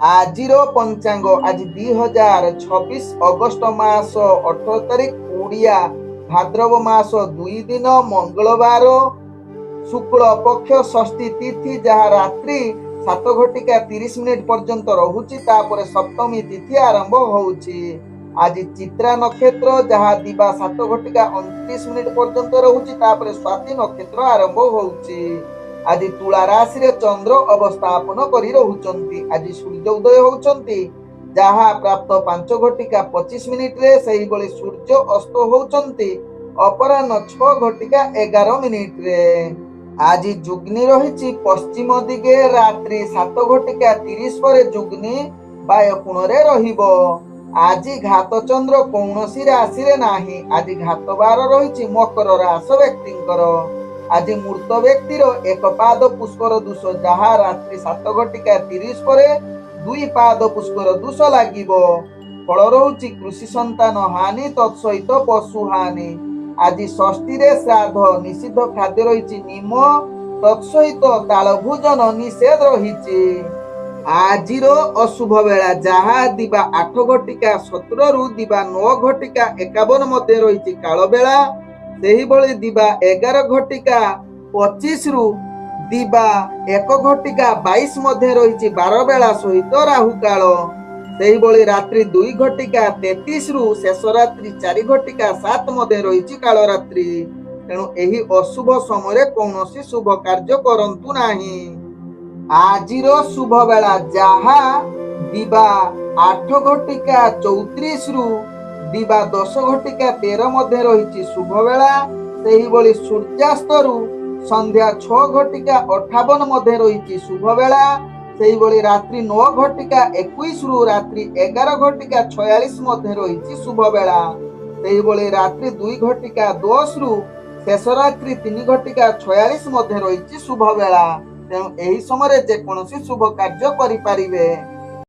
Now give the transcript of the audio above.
आजिर पंचांग आज 2026 अगस्त मास 18 तारीख उड़िया भाद्रव मास 2 दिन मंगलवार शुक्ल पक्ष षष्ठी तिथि जहाँ रात्रि 7:30 पर्यंत रहुची तापर सप्तमी तिथि आरंभ होउची। आज चित्रा नक्षत्र जहाँ दिबा 7:29 पर्यंत रहुची तापर स्वाति नक्षत्र आरंभ होउची। आज तुला राशि रे चंद्र अवस्थापन करी रहुचंती। आज सूर्य उदय होउचंती जहाँ प्राप्त 5:25 रे सही बळे सूर्य अस्त होउचंती अपराह्न 6:11 रे। आज जुग्नि रही पश्चिम दिगे रात्रि 7:30 पर जुग्नि वायकोण रे रहिबो। आज घात चंद्र कौनसी राशि रे नाही। आज घात बार रही मकर राशि व्यक्तिंकर। आज मूर्त व्यक्तिर एक पाद पुष्कर दोष जहाँ रात्रि 7:30 पर 2 पाद पुष्कर दोष लागिबो। फल रहुची कृषि संतान हानि तत्सहित पशु हानि। आज षष्ठी रे श्राद्ध निषिद्ध खाद्य रही निम तत्सहित ताल भोजन निषेध रही। आजिर अशुभ बेला जहाँ दिबा 8:17 रु दिबा 9:51 मध्य रही काल बेला। सेही बळी दिबा 11:25 रु दिबा 1:22 मध्य रही 12 बेला सहित राहु काल। सेही बळी रात्रि 2:33 रु शेष रात्रि 4:07 मध्य रही काल रात्रि। तेणु एही अशुभ समय कौनसी शुभ कार्य करंतु नाही। आजिर शुभ बेला जहाँ दिबा 8:34 रु दिबा 10:13 मध्य रही शुभ बेला। सेही बळी सूर्यास्त रु संध्या 6:58 मध्य रही शुभ बेला। सेही बळी रात्रि 9:21 रु रात्रि 11:46 मध्य रही शुभ बेला। सेही बळी रात्रि 2:10 रु शेष रात्रि 3:46 मध्य रही शुभ बेला। तेणु एही समय जेकोसी शुभ कार्य करि पारिबे।